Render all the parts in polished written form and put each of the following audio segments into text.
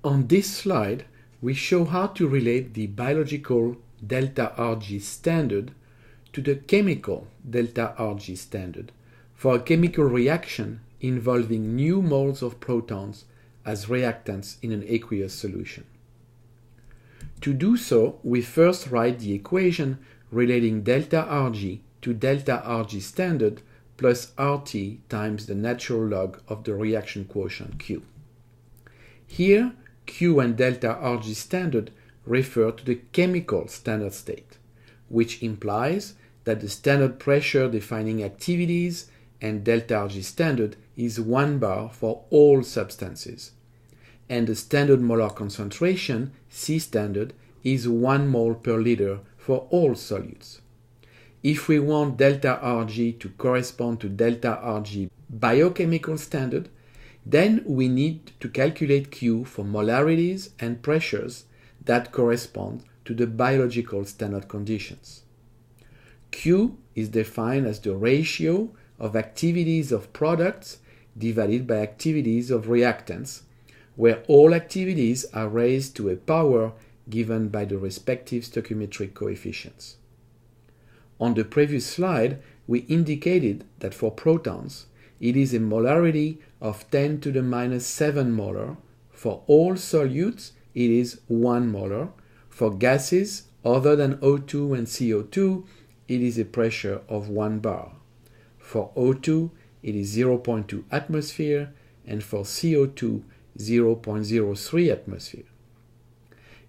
On this slide, we show how to relate the biological delta Rg standard to the chemical delta Rg standard for a chemical reaction involving new moles of protons as reactants in an aqueous solution. To do so, we first write the equation relating delta Rg to delta Rg standard plus RT times the natural log of the reaction quotient Q. Here, Q and delta Rg standard refer to the chemical standard state, which implies that the standard pressure defining activities and delta Rg standard is 1 bar for all substances, and the standard molar concentration, C standard, is 1 mole per liter for all solutes. If we want delta Rg to correspond to delta Rg biochemical standard, then we need to calculate Q for molarities and pressures that correspond to the biological standard conditions. Q is defined as the ratio of activities of products divided by activities of reactants, where all activities are raised to a power given by the respective stoichiometric coefficients. On the previous slide, we indicated that for protons, it is a molarity of 10 to the minus 7 molar. For all solutes, it is 1 molar. For gases other than O2 and CO2, it is a pressure of 1 bar. For O2, it is 0.2 atmosphere, and for CO2, 0.03 atmosphere.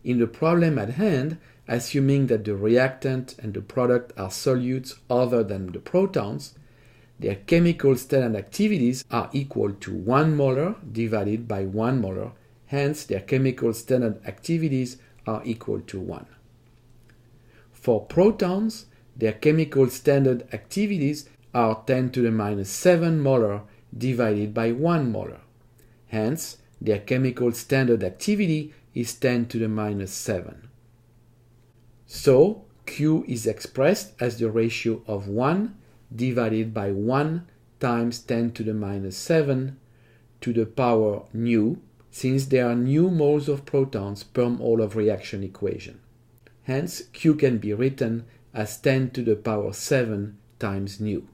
In the problem at hand, assuming that the reactant and the product are solutes other than the protons, their chemical standard activities are equal to 1 molar divided by 1 molar, hence their chemical standard activities are equal to 1. For protons, their chemical standard activities are 10 to the minus 7 molar divided by 1 molar. Hence, their chemical standard activity is 10 to the minus 7. So, Q is expressed as the ratio of 1 divided by 1 times 10 to the minus 7 to the power nu, since there are nu moles of protons per mole of reaction equation. Hence, Q can be written as 10 to the power 7 times nu.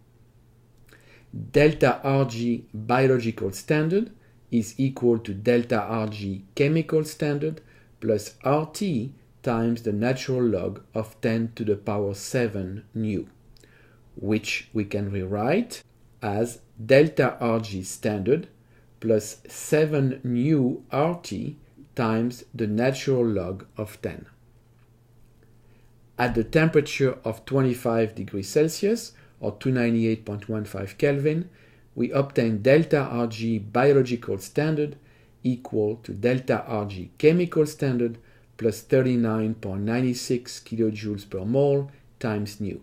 Delta Rg biological standard is equal to delta Rg chemical standard plus RT times the natural log of 10 to the power 7 nu, which we can rewrite as delta Rg standard plus 7 nu RT times the natural log of 10. At the temperature of 25 degrees Celsius or 298.15 Kelvin, we obtain delta Rg biological standard equal to delta Rg chemical standard plus 39.96 kilojoules per mole times nu.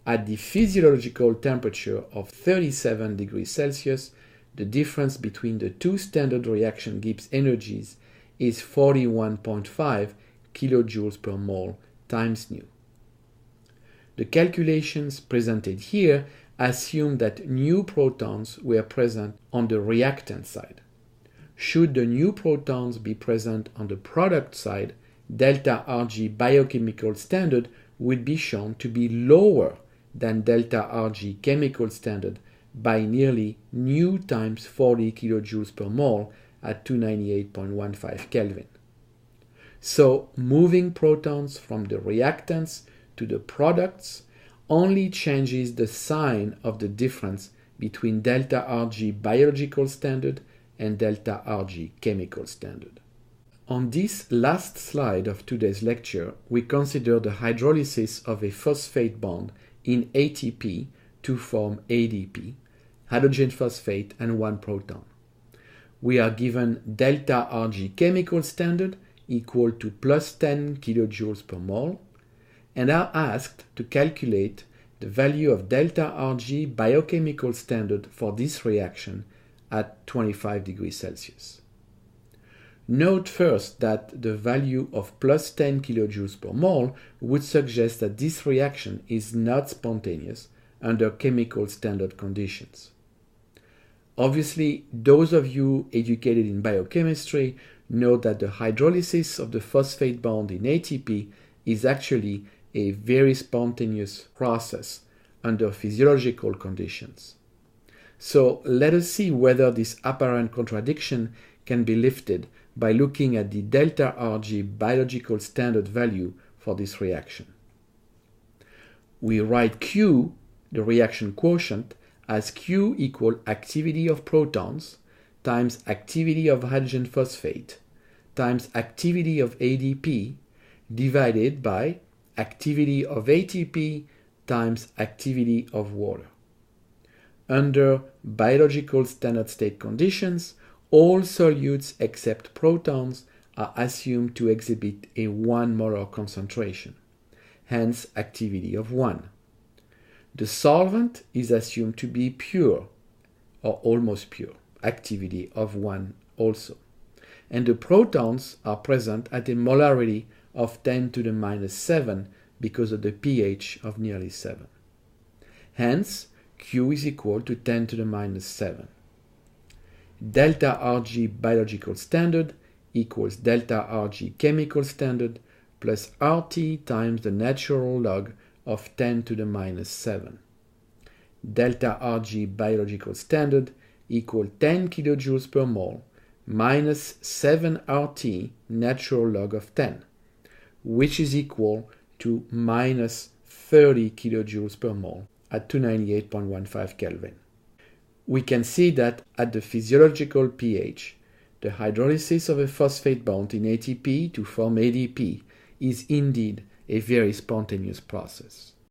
At the physiological temperature of 37 degrees Celsius, the difference between the two standard reaction Gibbs energies is 41.5 kilojoules per mole times nu. The calculations presented here assume that new protons were present on the reactant side. Should the new protons be present on the product side, delta Rg biochemical standard would be shown to be lower than delta Rg chemical standard by nearly nu times 40 kilojoules per mole at 298.15 Kelvin. So, moving protons from the reactants to the products only changes the sign of the difference between delta Rg biological standard and delta Rg chemical standard. On this last slide of today's lecture, we consider the hydrolysis of a phosphate bond in ATP to form ADP, hydrogen phosphate and 1 proton. We are given delta Rg chemical standard equal to plus 10 kilojoules per mole, and are asked to calculate the value of delta Rg biochemical standard for this reaction at 25 degrees Celsius. Note first that the value of plus 10 kilojoules per mole would suggest that this reaction is not spontaneous under chemical standard conditions. Obviously, those of you educated in biochemistry know that the hydrolysis of the phosphate bond in ATP is actually a very spontaneous process under physiological conditions. So let us see whether this apparent contradiction can be lifted by looking at the delta Rg biological standard value for this reaction. We write Q, the reaction quotient, as Q equal activity of protons times activity of hydrogen phosphate times activity of ADP divided by activity of ATP times activity of water. Under biological standard state conditions, all solutes except protons are assumed to exhibit a 1 molar concentration, hence activity of 1. The solvent is assumed to be pure or almost pure, activity of 1 also. And the protons are present at a molarity of 10 to the minus 7 because of the pH of nearly 7. Hence, Q is equal to 10 to the minus 7. Delta Rg biological standard equals delta Rg chemical standard plus RT times the natural log of 10 to the minus 7. Delta Rg biological standard equals 10 kilojoules per mole minus 7 RT natural log of 10, which is equal to minus 30 kilojoules per mole at 298.15 Kelvin. We can see that at the physiological pH, the hydrolysis of a phosphate bond in ATP to form ADP is indeed a very spontaneous process.